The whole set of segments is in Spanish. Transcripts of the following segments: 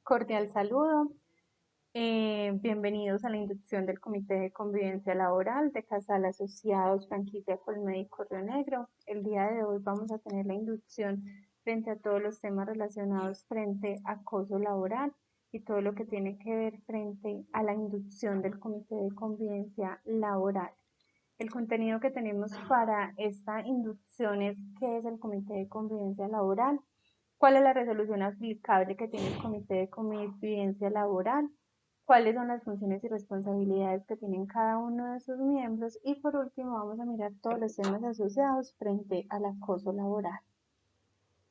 Cordial saludo. Bienvenidos a la inducción del Comité de Convivencia Laboral de Casal Asociados Franquicia Colmédico Río Negro. El día de hoy vamos a tener la inducción frente a todos los temas relacionados frente a acoso laboral y todo lo que tiene que ver frente a la inducción del Comité de Convivencia Laboral. El contenido que tenemos para esta inducción es qué es el Comité de Convivencia Laboral, cuál es la resolución aplicable que tiene el Comité de Convivencia Laboral, cuáles son las funciones y responsabilidades que tienen cada uno de sus miembros y por último vamos a mirar todos los temas asociados frente al acoso laboral.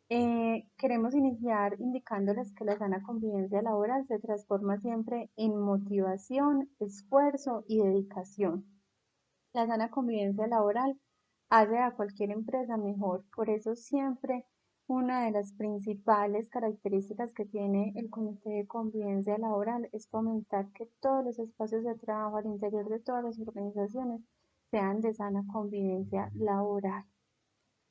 Queremos iniciar indicándoles que la sana convivencia laboral se transforma siempre en motivación, esfuerzo y dedicación. La sana convivencia laboral hace a cualquier empresa mejor, por eso siempre una de las principales características que tiene el Comité de Convivencia Laboral es fomentar que todos los espacios de trabajo al interior de todas las organizaciones sean de sana convivencia laboral.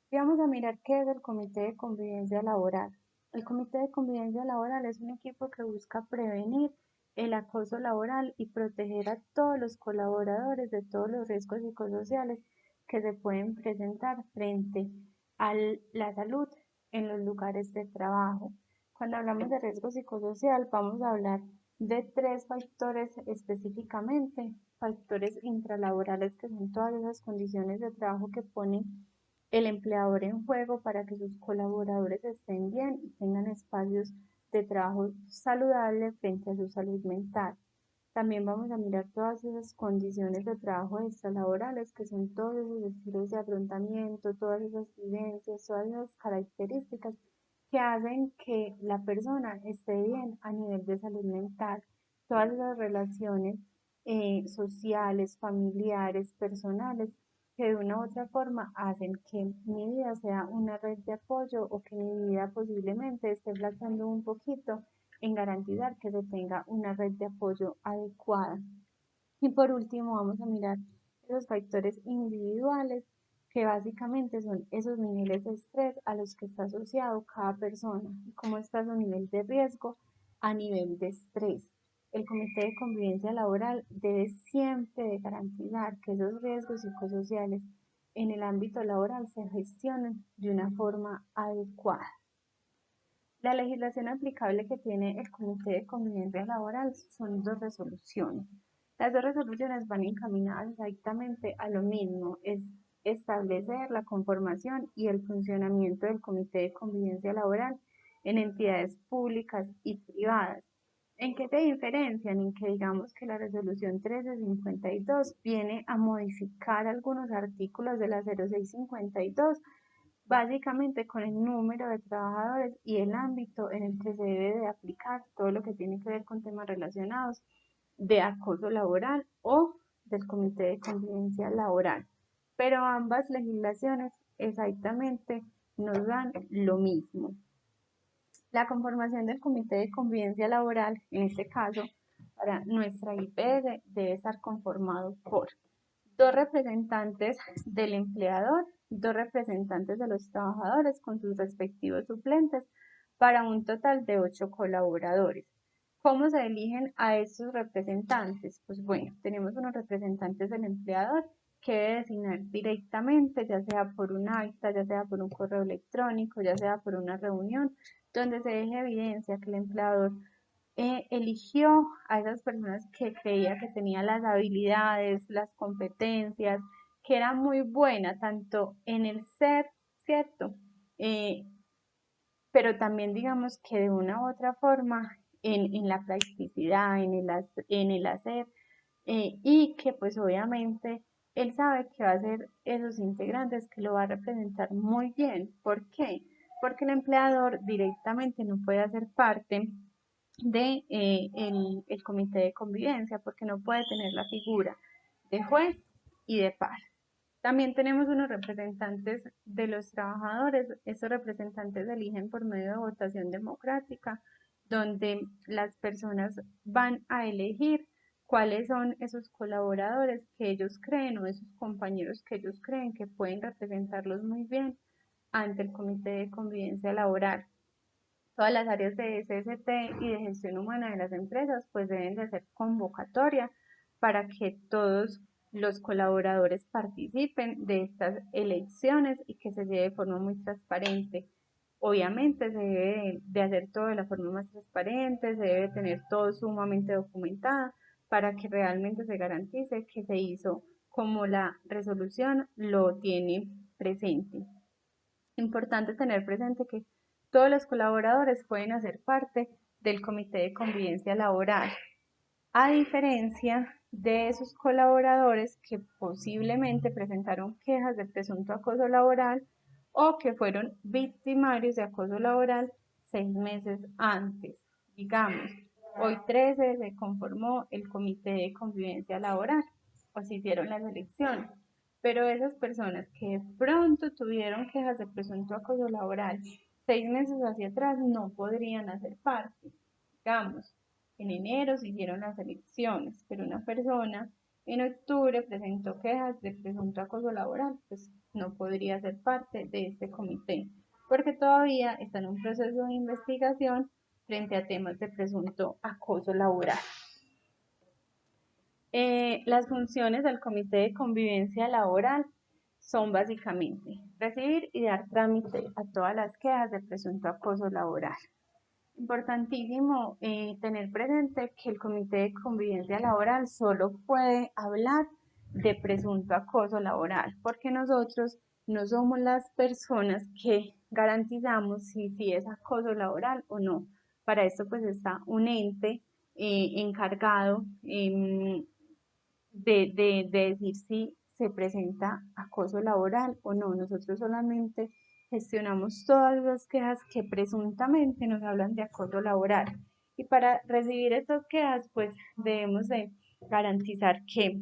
Y vamos a mirar qué es el Comité de Convivencia Laboral. El Comité de Convivencia Laboral es un equipo que busca prevenir el acoso laboral y proteger a todos los colaboradores de todos los riesgos psicosociales que se pueden presentar frente a la salud en los lugares de trabajo. Cuando hablamos de riesgo psicosocial, vamos a hablar de tres factores específicamente, factores intralaborales, que son todas esas condiciones de trabajo que ponen el empleador en juego para que sus colaboradores estén bien y tengan espacios de trabajo saludable frente a su salud mental. También vamos a mirar todas esas condiciones de trabajo extralaborales, que son todos esos estilos de afrontamiento, todas esas vivencias, todas esas características que hacen que la persona esté bien a nivel de salud mental. Todas esas relaciones sociales, familiares, personales, que de una u otra forma hacen que mi vida sea una red de apoyo o que mi vida posiblemente esté flaqueando un poquito en garantizar que se tenga una red de apoyo adecuada. Y por último, vamos a mirar esos factores individuales que básicamente son esos niveles de estrés a los que está asociado cada persona y cómo está su nivel de riesgo a nivel de estrés. El Comité de Convivencia Laboral debe siempre de garantizar que esos riesgos psicosociales en el ámbito laboral se gestionen de una forma adecuada. La legislación aplicable que tiene el Comité de Convivencia Laboral son dos resoluciones. Las dos resoluciones van encaminadas exactamente a lo mismo, es establecer la conformación y el funcionamiento del Comité de Convivencia Laboral en entidades públicas y privadas. ¿En qué se diferencian? En que digamos que la resolución 1352 viene a modificar algunos artículos de la 0652 básicamente con el número de trabajadores y el ámbito en el que se debe de aplicar todo lo que tiene que ver con temas relacionados de acoso laboral o del Comité de Convivencia Laboral. Pero ambas legislaciones exactamente nos dan lo mismo. La conformación del Comité de Convivencia Laboral, en este caso, para nuestra IPS, debe estar conformado por dos representantes del empleador, dos representantes de los trabajadores con sus respectivos suplentes, para un total de 8 colaboradores. ¿Cómo se eligen a estos representantes? Pues bueno, tenemos unos representantes del empleador que debe designar directamente, ya sea por un acta, ya sea por un correo electrónico, ya sea por una reunión, donde se deje evidencia que el empleador eligió a esas personas que creía que tenían las habilidades, las competencias, que era muy buena tanto en el ser, ¿cierto? Eh, pero también digamos que de una u otra forma en la practicidad, en el hacer, y que pues obviamente él sabe que va a ser esos integrantes que lo va a representar muy bien. ¿Por qué? Porque el empleador directamente no puede hacer parte de el comité de convivencia porque no puede tener la figura de juez y de par. También tenemos unos representantes de los trabajadores. Estos representantes se eligen por medio de votación democrática, donde las personas van a elegir cuáles son esos colaboradores que ellos creen o esos compañeros que ellos creen que pueden representarlos muy bien ante el Comité de Convivencia Laboral. Todas las áreas de SST y de gestión humana de las empresas pues deben de hacer convocatoria para que todos los colaboradores participen de estas elecciones y que se lleve de forma muy transparente. Obviamente se debe de hacer todo de la forma más transparente, se debe tener todo sumamente documentado para que realmente se garantice que se hizo como la resolución lo tiene presente. Importante tener presente que todos los colaboradores pueden hacer parte del Comité de Convivencia Laboral, a diferencia de esos colaboradores que posiblemente presentaron quejas de presunto acoso laboral o que fueron victimarios de acoso laboral 6 meses antes. Digamos, hoy 13 se conformó el Comité de Convivencia Laboral o se hicieron las elecciones, pero esas personas que de pronto tuvieron quejas de presunto acoso laboral 6 meses hacia atrás no podrían hacer parte. Digamos, en enero se hicieron las elecciones, pero una persona en octubre presentó quejas de presunto acoso laboral, pues no podría ser parte de este comité, porque todavía está en un proceso de investigación frente a temas de presunto acoso laboral. Las funciones del Comité de Convivencia Laboral son básicamente recibir y dar trámite a todas las quejas de presunto acoso laboral. Importantísimo tener presente que el Comité de Convivencia Laboral solo puede hablar de presunto acoso laboral, porque nosotros no somos las personas que garantizamos si es acoso laboral o no. Para esto pues está un ente encargado de decir si se presenta acoso laboral o no. Nosotros solamente gestionamos todas las quejas que presuntamente nos hablan de acoso laboral. Y para recibir estas quejas, pues debemos de garantizar que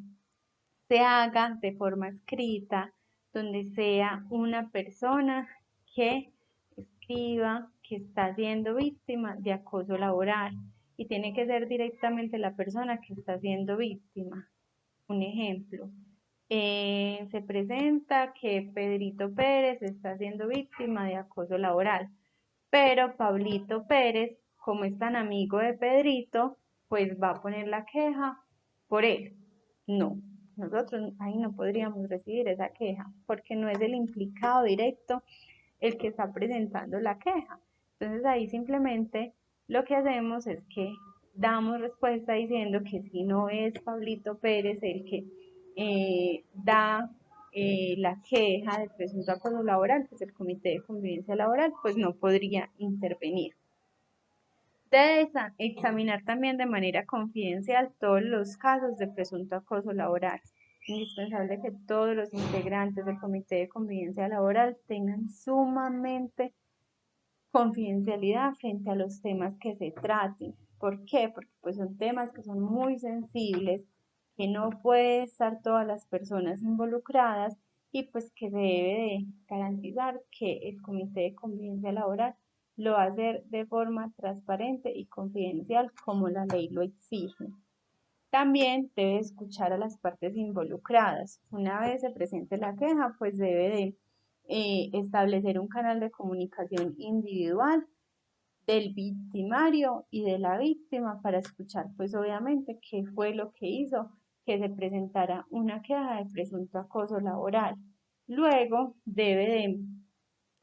se haga de forma escrita, donde sea una persona que escriba que está siendo víctima de acoso laboral y tiene que ser directamente la persona que está siendo víctima. Un ejemplo, se presenta que Pedrito Pérez está siendo víctima de acoso laboral, pero Pablito Pérez, como es tan amigo de Pedrito, pues va a poner la queja por él. No, nosotros ahí no podríamos recibir esa queja porque no es el implicado directo el que está presentando la queja. Entonces ahí simplemente lo que hacemos es que damos respuesta diciendo que si no es Pablito Pérez el que da la queja de presunto acoso laboral, pues el Comité de Convivencia Laboral pues no podría intervenir. Debe examinar también de manera confidencial todos los casos de presunto acoso laboral. Indispensable que todos los integrantes del Comité de Convivencia Laboral tengan sumamente confidencialidad frente a los temas que se traten. ¿Por qué? Porque pues son temas que son muy sensibles, que no pueden estar todas las personas involucradas y pues que se debe de garantizar que el Comité de Convivencia Laboral lo va a hacer de forma transparente y confidencial como la ley lo exige. También debe escuchar a las partes involucradas. Una vez se presente la queja, pues debe de establecer un canal de comunicación individual del victimario y de la víctima para escuchar, pues obviamente, qué fue lo que hizo que se presentara una queja de presunto acoso laboral. Luego debe de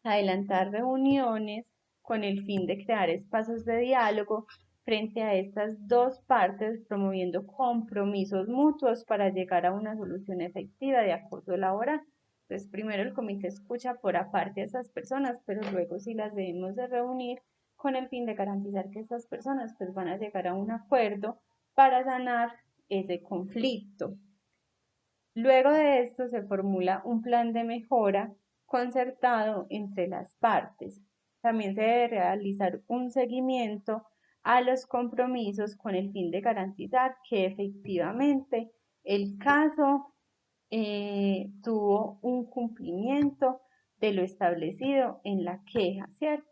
adelantar reuniones con el fin de crear espacios de diálogo frente a estas dos partes, promoviendo compromisos mutuos para llegar a una solución efectiva de acoso laboral. Entonces, primero el comité escucha por aparte a esas personas, pero luego sí las debemos de reunir con el fin de garantizar que estas personas pues van a llegar a un acuerdo para sanar ese conflicto. Luego de esto se formula un plan de mejora concertado entre las partes. También se debe realizar un seguimiento a los compromisos con el fin de garantizar que efectivamente el caso tuvo un cumplimiento de lo establecido en la queja, ¿cierto?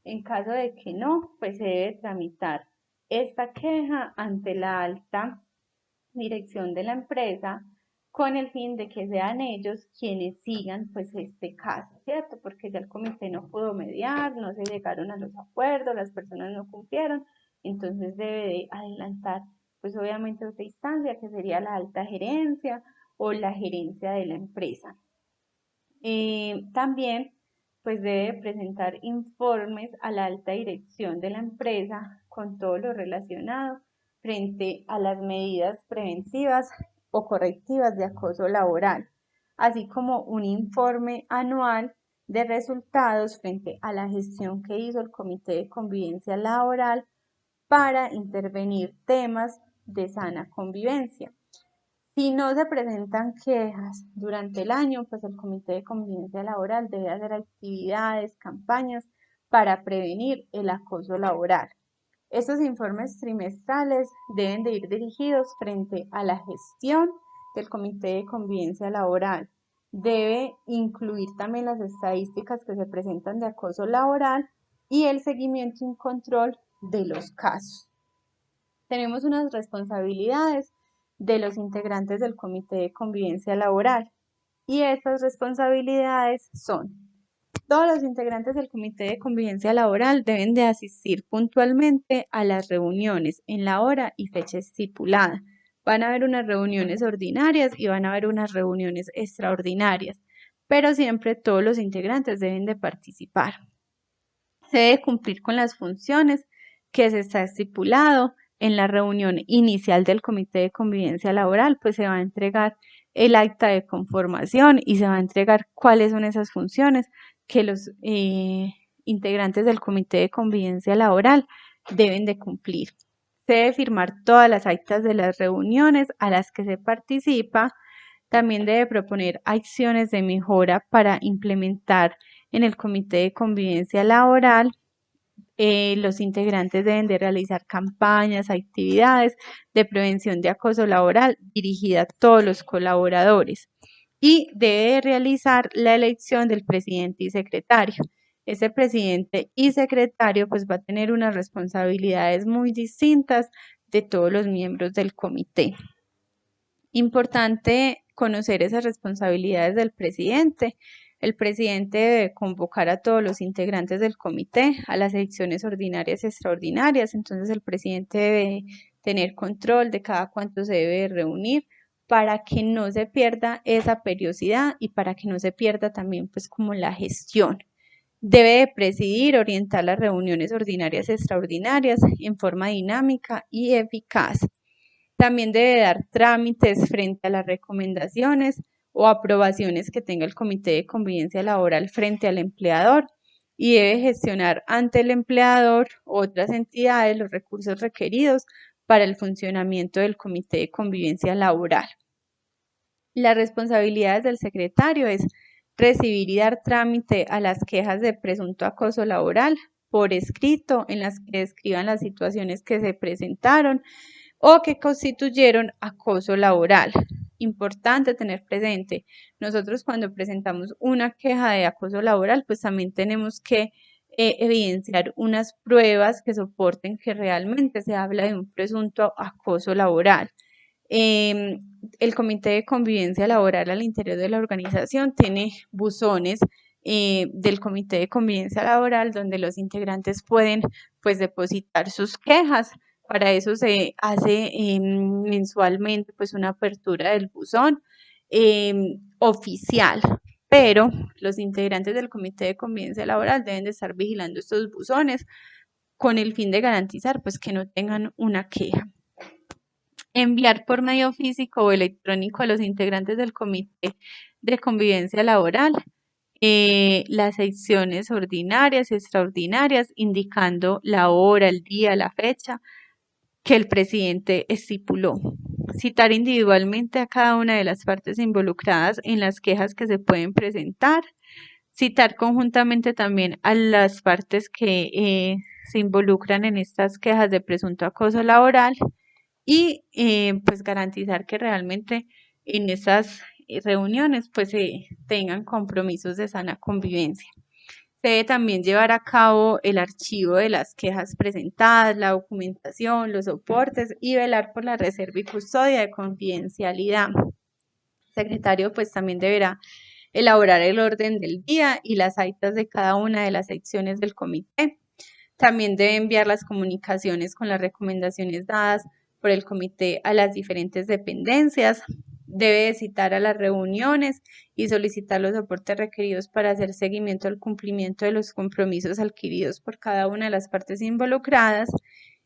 En caso de que no, pues se debe tramitar esta queja ante la alta dirección de la empresa con el fin de que sean ellos quienes sigan pues este caso, ¿cierto? Porque ya el comité no pudo mediar, no se llegaron a los acuerdos, las personas no cumplieron, entonces debe de adelantar pues obviamente otra instancia que sería la alta gerencia o la gerencia de la empresa. También pues debe presentar informes a la alta dirección de la empresa con todo lo relacionado frente a las medidas preventivas o correctivas de acoso laboral, así como un informe anual de resultados frente a la gestión que hizo el Comité de Convivencia Laboral para intervenir temas de sana convivencia. Si no se presentan quejas durante el año, pues el Comité de Convivencia Laboral debe hacer actividades, campañas para prevenir el acoso laboral. Estos informes trimestrales deben de ir dirigidos frente a la gestión del Comité de Convivencia Laboral. Debe incluir también las estadísticas que se presentan de acoso laboral y el seguimiento y control de los casos. Tenemos unas responsabilidades de los integrantes del Comité de Convivencia Laboral y estas responsabilidades son: todos los integrantes del Comité de Convivencia Laboral deben de asistir puntualmente a las reuniones en la hora y fecha estipulada. Van a haber unas reuniones ordinarias y van a haber unas reuniones extraordinarias, pero siempre todos los integrantes deben de participar. Se debe cumplir con las funciones que se está estipulado en la reunión inicial del Comité de Convivencia Laboral, pues se va a entregar el acta de conformación y se va a entregar cuáles son esas funciones que los integrantes del Comité de Convivencia Laboral deben de cumplir. Se debe firmar todas las actas de las reuniones a las que se participa. También debe proponer acciones de mejora para implementar en el Comité de Convivencia Laboral. Los integrantes deben de realizar campañas, actividades de prevención de acoso laboral dirigida a todos los colaboradores y debe realizar la elección del presidente y secretario. Ese presidente y secretario pues va a tener unas responsabilidades muy distintas de todos los miembros del comité. Importante conocer esas responsabilidades del presidente. El presidente debe convocar a todos los integrantes del comité a las elecciones ordinarias y extraordinarias. Entonces el presidente debe tener control de cada cuánto se debe reunir para que no se pierda esa periodicidad y para que no se pierda también pues como la gestión. Debe de presidir, orientar las reuniones ordinarias y extraordinarias en forma dinámica y eficaz. También debe dar trámites frente a las recomendaciones o aprobaciones que tenga el Comité de Convivencia Laboral frente al empleador y debe gestionar ante el empleador u otras entidades los recursos requeridos para el funcionamiento del Comité de Convivencia Laboral. Las responsabilidades del secretario es recibir y dar trámite a las quejas de presunto acoso laboral por escrito en las que describan las situaciones que se presentaron o que constituyeron acoso laboral. Importante tener presente, nosotros cuando presentamos una queja de acoso laboral, pues también tenemos que evidenciar unas pruebas que soporten que realmente se habla de un presunto acoso laboral. El Comité de Convivencia Laboral al interior de la organización tiene buzones del Comité de Convivencia Laboral donde los integrantes pueden pues depositar sus quejas. Para eso se hace mensualmente pues una apertura del buzón oficial, pero los integrantes del Comité de Convivencia Laboral deben de estar vigilando estos buzones con el fin de garantizar pues que no tengan una queja. Enviar por medio físico o electrónico a los integrantes del Comité de Convivencia Laboral las secciones ordinarias y extraordinarias, indicando la hora, el día, la fecha que el presidente estipuló. Citar individualmente a cada una de las partes involucradas en las quejas que se pueden presentar. Citar conjuntamente también a las partes que se involucran en estas quejas de presunto acoso laboral y pues garantizar que realmente en esas reuniones pues se tengan compromisos de sana convivencia. Se debe también llevar a cabo el archivo de las quejas presentadas, la documentación, los soportes y velar por la reserva y custodia de confidencialidad. secretario pues también deberá elaborar el orden del día y las actas de cada una de las secciones del comité. También debe enviar las comunicaciones con las recomendaciones dadas por el comité a las diferentes dependencias. Debe citar a las reuniones y solicitar los soportes requeridos para hacer seguimiento al cumplimiento de los compromisos adquiridos por cada una de las partes involucradas.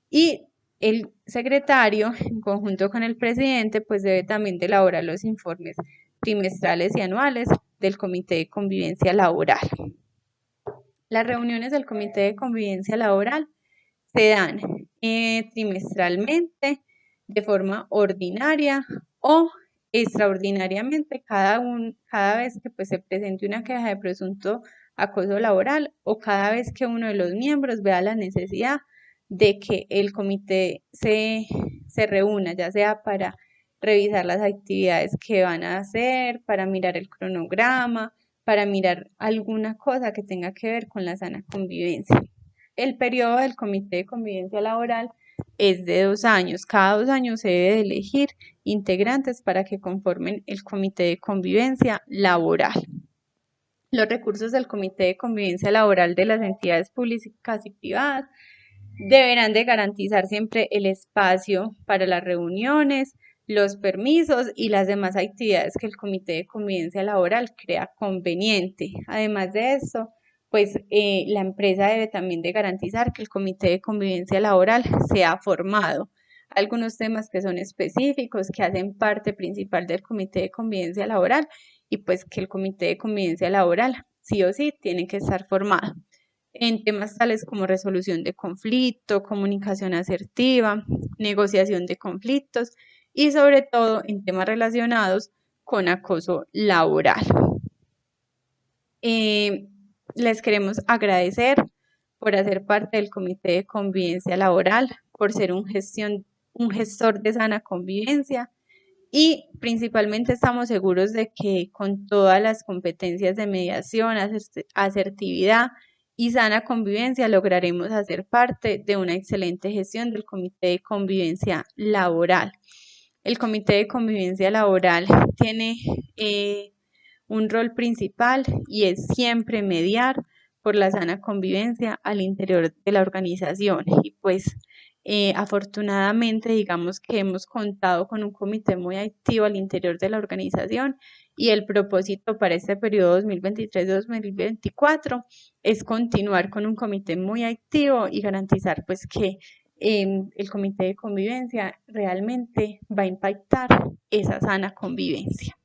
Y el secretario, en conjunto con el presidente, pues debe también de elaborar los informes trimestrales y anuales del Comité de Convivencia Laboral. Las reuniones del Comité de Convivencia Laboral se dan trimestralmente, de forma ordinaria o extraordinariamente cada vez que pues, se presente una queja de presunto acoso laboral o cada vez que uno de los miembros vea la necesidad de que el comité se reúna, ya sea para revisar las actividades que van a hacer, para mirar el cronograma, para mirar alguna cosa que tenga que ver con la sana convivencia. El periodo del Comité de Convivencia Laboral es de 2 años. Cada 2 años se debe de elegir integrantes para que conformen el Comité de Convivencia Laboral. Los recursos del Comité de Convivencia Laboral de las entidades públicas y privadas deberán de garantizar siempre el espacio para las reuniones, los permisos y las demás actividades que el Comité de Convivencia Laboral crea conveniente. Además de esto, pues la empresa debe también de garantizar que el Comité de Convivencia Laboral sea formado. Algunos temas que son específicos, que hacen parte principal del Comité de Convivencia Laboral y pues que el Comité de Convivencia Laboral sí o sí tiene que estar formado en temas tales como resolución de conflicto, comunicación asertiva, negociación de conflictos y sobre todo en temas relacionados con acoso laboral. Les queremos agradecer por hacer parte del Comité de Convivencia Laboral, por ser un gestor de sana convivencia y principalmente estamos seguros de que con todas las competencias de mediación, asertividad y sana convivencia lograremos hacer parte de una excelente gestión del Comité de Convivencia Laboral. El Comité de Convivencia Laboral tiene un rol principal y es siempre mediar por la sana convivencia al interior de la organización y pues afortunadamente digamos que hemos contado con un comité muy activo al interior de la organización y el propósito para este periodo 2023-2024 es continuar con un comité muy activo y garantizar pues que el comité de convivencia realmente va a impactar esa sana convivencia.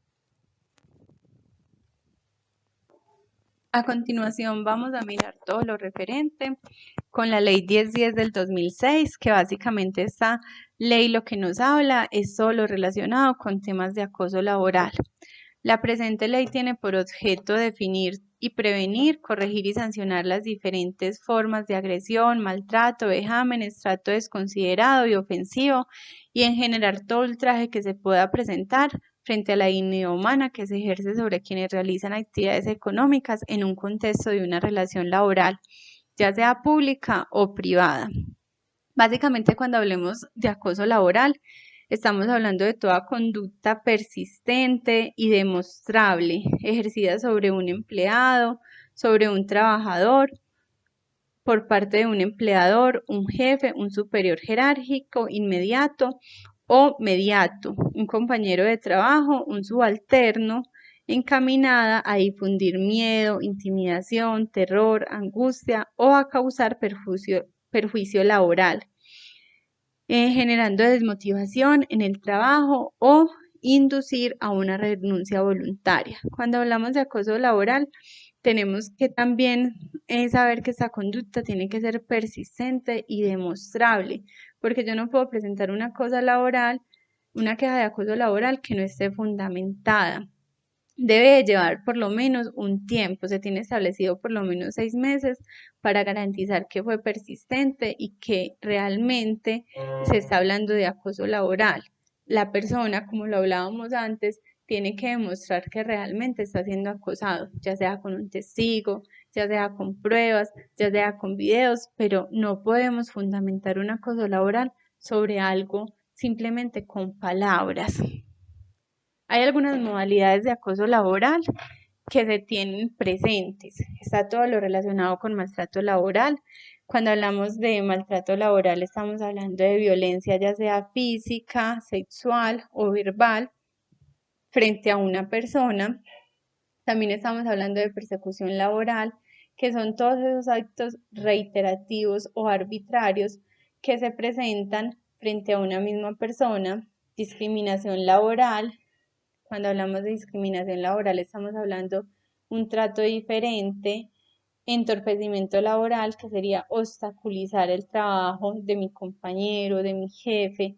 A continuación vamos a mirar todo lo referente con la ley 1010 del 2006, que básicamente esta ley lo que nos habla es todo lo relacionado con temas de acoso laboral. La presente ley tiene por objeto definir y prevenir, corregir y sancionar las diferentes formas de agresión, maltrato, vejámenes, trato desconsiderado y ofensivo y en general todo ultraje que se pueda presentar frente a la dignidad humana que se ejerce sobre quienes realizan actividades económicas en un contexto de una relación laboral, ya sea pública o privada. Básicamente, cuando hablemos de acoso laboral, estamos hablando de toda conducta persistente y demostrable ejercida sobre un empleado, sobre un trabajador, por parte de un empleador, un jefe, un superior jerárquico inmediato o mediato, un compañero de trabajo, un subalterno, encaminada a difundir miedo, intimidación, terror, angustia o a causar perjuicio laboral, generando desmotivación en el trabajo o inducir a una renuncia voluntaria. Cuando hablamos de acoso laboral, tenemos que también saber que esta conducta tiene que ser persistente y demostrable, porque yo no puedo presentar una queja de acoso laboral que no esté fundamentada. Debe llevar por lo menos un tiempo, se tiene establecido por lo menos 6 meses para garantizar que fue persistente y que realmente se está hablando de acoso laboral. La persona, como lo hablábamos antes, tiene que demostrar que realmente está siendo acosado, ya sea con un testigo, ya sea con pruebas, ya sea con videos, pero no podemos fundamentar un acoso laboral sobre algo simplemente con palabras. Hay algunas modalidades de acoso laboral que se tienen presentes. Está todo lo relacionado con maltrato laboral. Cuando hablamos de maltrato laboral, estamos hablando de violencia, ya sea física, sexual o verbal, frente a una persona. También estamos hablando de persecución laboral, que son todos esos actos reiterativos o arbitrarios que se presentan frente a una misma persona. Discriminación laboral. Cuando hablamos de discriminación laboral, estamos hablando de un trato diferente. Entorpecimiento laboral, que sería obstaculizar el trabajo de mi compañero, de mi jefe.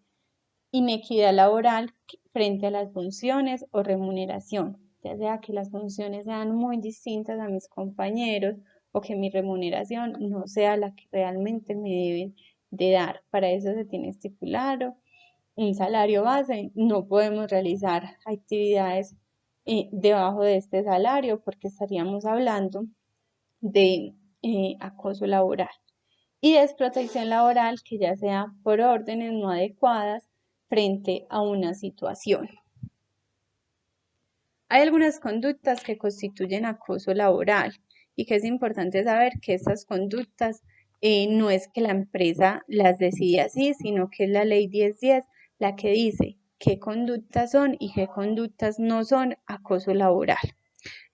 Inequidad laboral frente a las funciones o remuneración, ya sea que las funciones sean muy distintas a mis compañeros o que mi remuneración no sea la que realmente me deben de dar. Para eso se tiene estipulado un salario base. No podemos realizar actividades debajo de este salario porque estaríamos hablando de acoso laboral y desprotección laboral, que ya sea por órdenes no adecuadas frente a una situación. Hay algunas conductas que constituyen acoso laboral y que es importante saber que estas conductas no es que la empresa las decide así, sino que es la ley 1010 la que dice qué conductas son y qué conductas no son acoso laboral.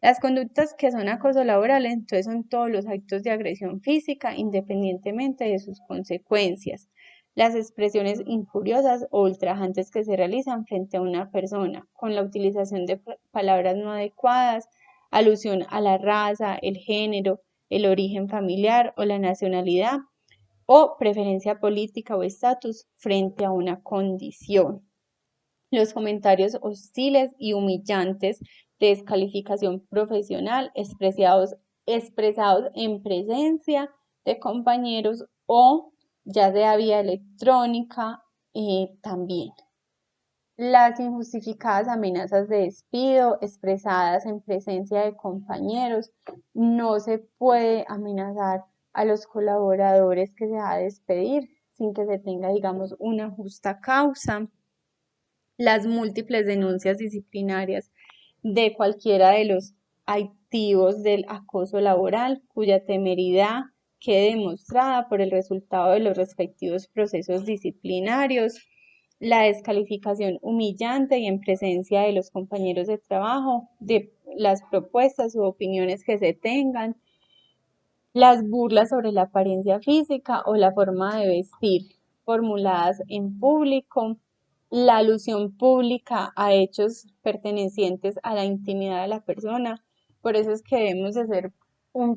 Las conductas que son acoso laboral, entonces, son todos los actos de agresión física, independientemente de sus consecuencias. Las expresiones injuriosas o ultrajantes que se realizan frente a una persona, con la utilización de palabras no adecuadas, alusión a la raza, el género, el origen familiar o la nacionalidad, o preferencia política o estatus frente a una condición. Los comentarios hostiles y humillantes de descalificación profesional expresados en presencia de compañeros o ya sea vía electrónica también. Las injustificadas amenazas de despido expresadas en presencia de compañeros. No se puede amenazar a los colaboradores que se va a despedir sin que se tenga, digamos, una justa causa. Las múltiples denuncias disciplinarias de cualquiera de los activos del acoso laboral cuya temeridad quede demostrada por el resultado de los respectivos procesos disciplinarios, la descalificación humillante y en presencia de los compañeros de trabajo de las propuestas u opiniones que se tengan, las burlas sobre la apariencia física o la forma de vestir formuladas en público, la alusión pública a hechos pertenecientes a la intimidad de la persona. Por eso es que debemos de ser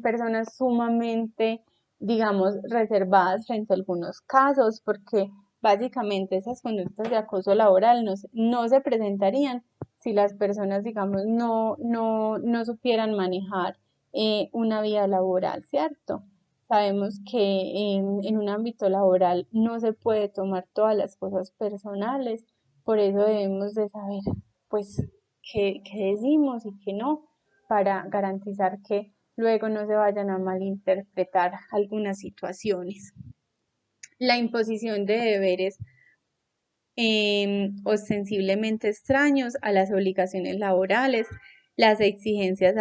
personas sumamente, digamos, reservadas frente a algunos casos, porque básicamente esas conductas de acoso laboral no se presentarían si las personas, digamos, no supieran manejar una vida laboral, ¿cierto? Sabemos que en un ámbito laboral no se puede tomar todas las cosas personales, por eso debemos de saber, pues, qué decimos y qué no, para garantizar que luego no se vayan a malinterpretar algunas situaciones. La imposición de deberes ostensiblemente extraños a las obligaciones laborales, las exigencias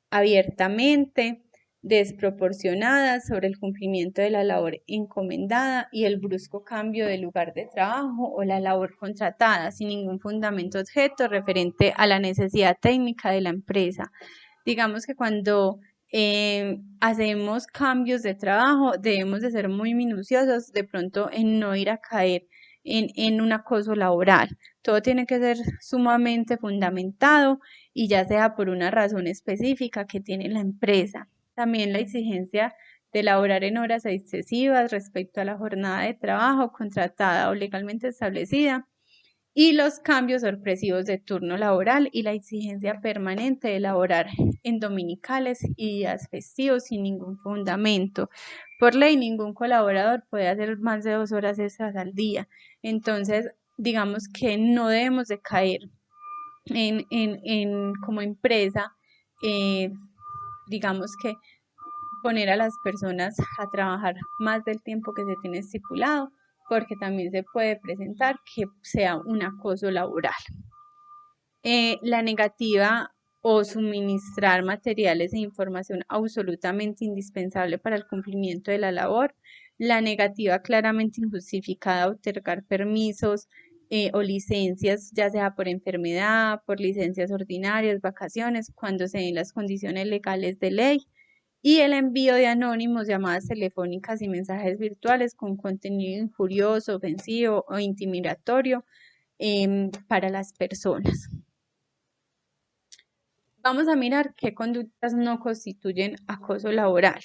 abiertamente desproporcionadas sobre el cumplimiento de la labor encomendada y el brusco cambio de lugar de trabajo o la labor contratada sin ningún fundamento objeto referente a la necesidad técnica de la empresa. Digamos que cuando hacemos cambios de trabajo debemos de ser muy minuciosos de pronto en no ir a caer en un acoso laboral. Todo tiene que ser sumamente fundamentado y ya sea por una razón específica que tiene la empresa. También la exigencia de laborar en horas excesivas respecto a la jornada de trabajo contratada o legalmente establecida y los cambios sorpresivos de turno laboral y la exigencia permanente de laborar en dominicales y días festivos sin ningún fundamento. Por ley, ningún colaborador puede hacer más de 2 horas extras al día. Entonces, digamos que no debemos de caer como empresa, digamos que poner a las personas a trabajar más del tiempo que se tiene estipulado, porque también se puede presentar que sea un acoso laboral. La negativa o suministrar materiales e información absolutamente indispensable para el cumplimiento de la labor, la negativa claramente injustificada a otorgar permisos o licencias, ya sea por enfermedad, por licencias ordinarias, vacaciones, cuando se den las condiciones legales de ley, y el envío de anónimos, llamadas telefónicas y mensajes virtuales con contenido injurioso, ofensivo o intimidatorio para las personas. Vamos a mirar qué conductas no constituyen acoso laboral.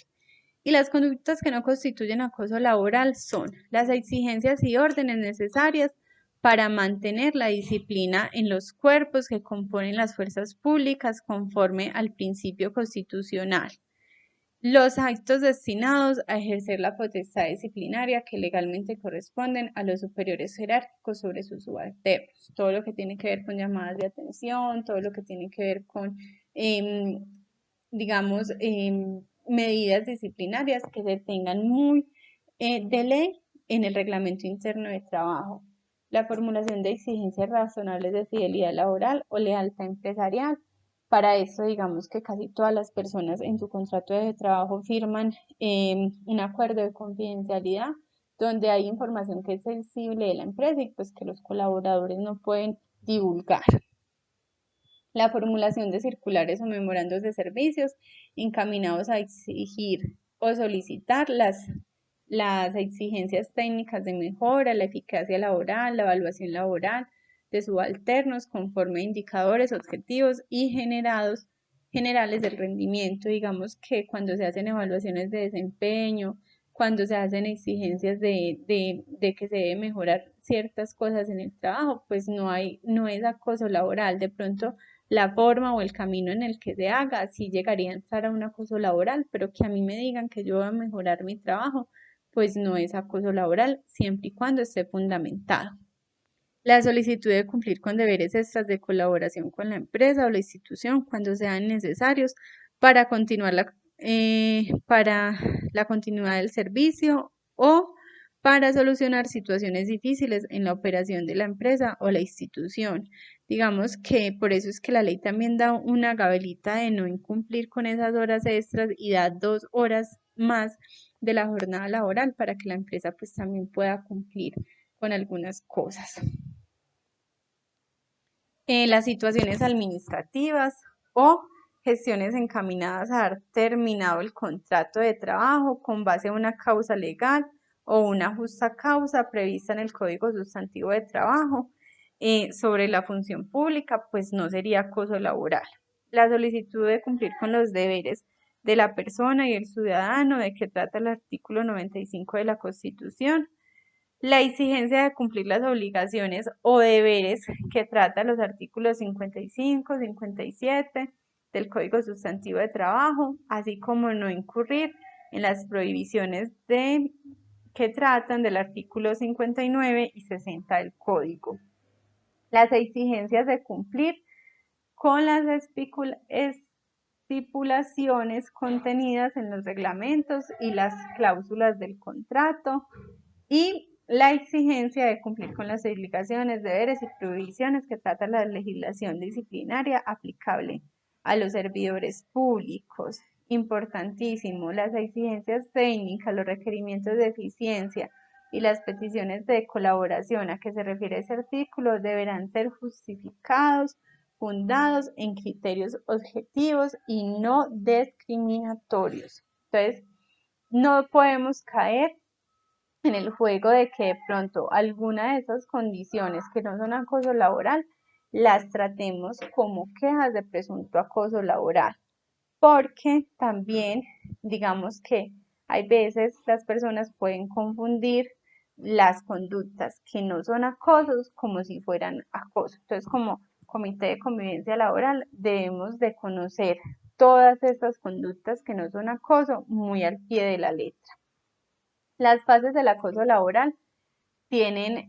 Y las conductas que no constituyen acoso laboral son las exigencias y órdenes necesarias para mantener la disciplina en los cuerpos que componen las fuerzas públicas conforme al principio constitucional. Los actos destinados a ejercer la potestad disciplinaria que legalmente corresponden a los superiores jerárquicos sobre sus subalternos. Todo lo que tiene que ver con llamadas de atención, todo lo que tiene que ver con, digamos, medidas disciplinarias que se tengan muy de ley en el reglamento interno de trabajo. La formulación de exigencias razonables de fidelidad laboral o lealtad empresarial. Para eso, digamos que casi todas las personas en su contrato de trabajo firman un acuerdo de confidencialidad donde hay información que es sensible de la empresa y pues que los colaboradores no pueden divulgar. La formulación de circulares o memorandos de servicios encaminados a exigir o solicitar las exigencias técnicas de mejora, la eficacia laboral, la evaluación laboral de subalternos conforme a indicadores objetivos y generales del rendimiento. Digamos que cuando se hacen evaluaciones de desempeño, cuando se hacen exigencias de que se debe mejorar ciertas cosas en el trabajo, pues no es acoso laboral. De pronto la forma o el camino en el que se haga, sí llegaría a entrar a un acoso laboral, pero que a mí me digan que yo voy a mejorar mi trabajo, pues no es acoso laboral, siempre y cuando esté fundamentado. La solicitud de cumplir con deberes extras de colaboración con la empresa o la institución cuando sean necesarios para para la continuidad del servicio o para solucionar situaciones difíciles en la operación de la empresa o la institución. Digamos que por eso es que la ley también da una gabelita de no incumplir con esas horas extras y da 2 horas más de la jornada laboral para que la empresa pues también pueda cumplir con algunas cosas. Las situaciones administrativas o gestiones encaminadas a dar terminado el contrato de trabajo con base a una causa legal o una justa causa prevista en el Código Sustantivo de Trabajo sobre la función pública, pues no sería acoso laboral. La solicitud de cumplir con los deberes de la persona y el ciudadano, de que trata el artículo 95 de la Constitución. La exigencia de cumplir las obligaciones o deberes que trata los artículos 55, 57 del Código Sustantivo de Trabajo, así como no incurrir en las prohibiciones que tratan del artículo 59 y 60 del Código. Las exigencias de cumplir con las estipulaciones contenidas en los reglamentos y las cláusulas del contrato y la exigencia de cumplir con las obligaciones, deberes y prohibiciones que trata la legislación disciplinaria aplicable a los servidores públicos. Importantísimo, las exigencias técnicas, los requerimientos de eficiencia y las peticiones de colaboración a que se refiere ese artículo deberán ser justificados, fundados en criterios objetivos y no discriminatorios. Entonces, no podemos caer en el juego de que de pronto alguna de esas condiciones que no son acoso laboral las tratemos como quejas de presunto acoso laboral, porque también digamos que hay veces las personas pueden confundir las conductas que no son acosos como si fueran acoso. Entonces, como comité de convivencia laboral debemos de conocer todas estas conductas que no son acoso muy al pie de la letra. Las fases del acoso laboral tienen,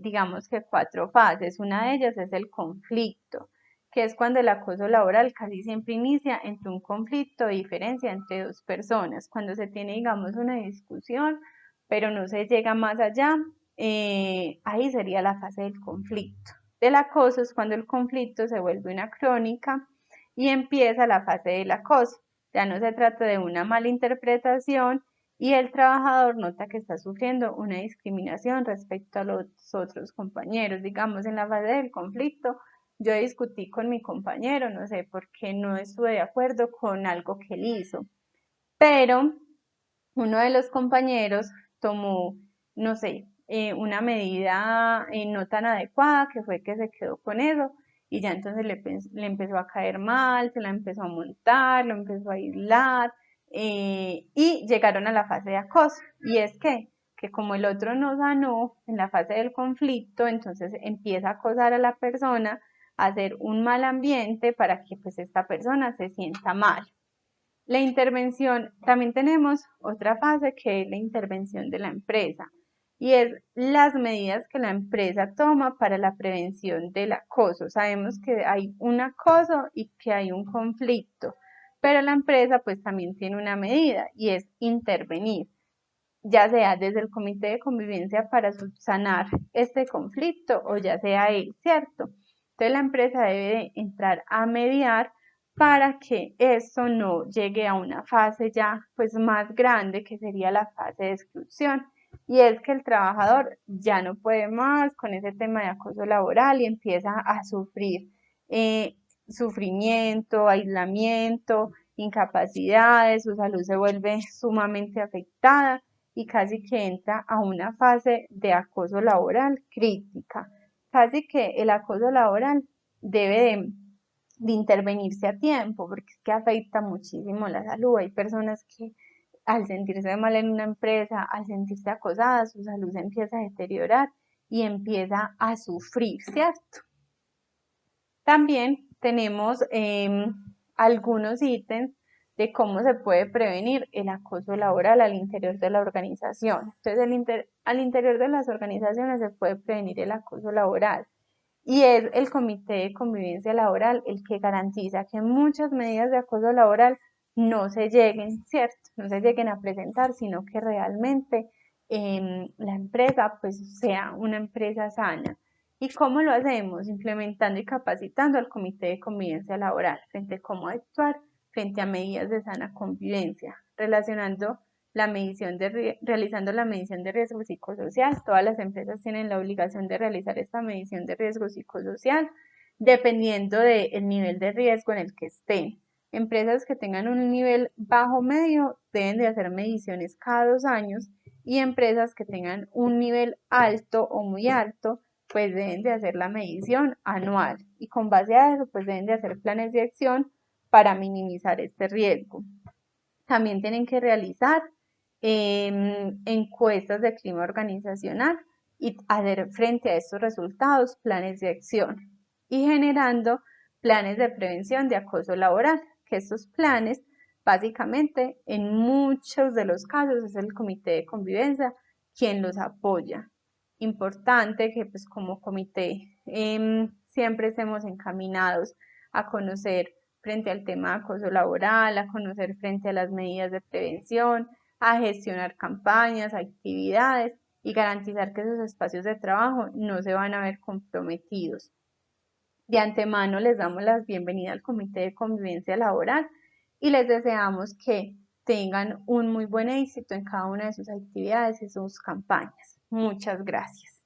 digamos que 4 fases. Una de ellas es el conflicto, que es cuando el acoso laboral casi siempre inicia entre un conflicto de diferencia entre dos personas. Cuando se tiene, digamos, una discusión, pero no se llega más allá, ahí sería la fase del conflicto. del acoso es cuando el conflicto se vuelve una crónica y empieza la fase del acoso. Ya no se trata de una mala interpretación y el trabajador nota que está sufriendo una discriminación respecto a los otros compañeros. Digamos, en la fase del conflicto, yo discutí con mi compañero, no sé, porque no estuve de acuerdo con algo que él hizo, pero uno de los compañeros tomó, no sé, una medida no tan adecuada, que fue que se quedó con eso, y ya entonces le empezó a caer mal, se la empezó a montar, lo empezó a aislar, y llegaron a la fase de acoso. Y es que como el otro no sanó en la fase del conflicto, entonces empieza a acosar a la persona, a hacer un mal ambiente para que pues esta persona se sienta mal. La intervención, también tenemos otra fase que es la intervención de la empresa y es las medidas que la empresa toma para la prevención del acoso. Sabemos que hay un acoso y que hay un conflicto, pero la empresa pues también tiene una medida y es intervenir, ya sea desde el comité de convivencia para subsanar este conflicto o ya sea él, ¿cierto? Entonces la empresa debe entrar a mediar para que esto no llegue a una fase ya pues más grande, que sería la fase de exclusión. Y es que el trabajador ya no puede más con ese tema de acoso laboral y empieza a sufrir sufrimiento, aislamiento, incapacidades, su salud se vuelve sumamente afectada y casi que entra a una fase de acoso laboral crítica. Casi que el acoso laboral debe de intervenirse a tiempo, porque es que afecta muchísimo la salud. Hay personas que al sentirse mal en una empresa, al sentirse acosadas, su salud se empieza a deteriorar y empieza a sufrir, ¿cierto? También tenemos algunos ítems de cómo se puede prevenir el acoso laboral al interior de la organización. Entonces, al interior de las organizaciones se puede prevenir el acoso laboral y es el Comité de Convivencia Laboral el que garantiza que muchas medidas de acoso laboral no se lleguen, ¿cierto? No se lleguen a presentar, sino que realmente la empresa pues sea una empresa sana. ¿Y cómo lo hacemos? Implementando y capacitando al Comité de Convivencia Laboral frente a cómo actuar frente a medidas de sana convivencia, relacionando realizando la medición de riesgo psicosocial. Todas las empresas tienen la obligación de realizar esta medición de riesgo psicosocial dependiendo del nivel de riesgo en el que estén. Empresas que tengan un nivel bajo medio deben de hacer mediciones cada 2 años y empresas que tengan un nivel alto o muy alto pues deben de hacer la medición anual y con base a eso pues deben de hacer planes de acción para minimizar este riesgo. También tienen que realizar encuestas de clima organizacional y hacer frente a estos resultados planes de acción y generando planes de prevención de acoso laboral, que estos planes básicamente en muchos de los casos es el comité de convivencia quien los apoya. Importante que pues como comité siempre estemos encaminados a conocer frente al tema de acoso laboral, a conocer frente a las medidas de prevención, a gestionar campañas, actividades y garantizar que esos espacios de trabajo no se van a ver comprometidos. De antemano les damos la bienvenida al Comité de Convivencia Laboral y les deseamos que tengan un muy buen éxito en cada una de sus actividades y sus campañas. Muchas gracias.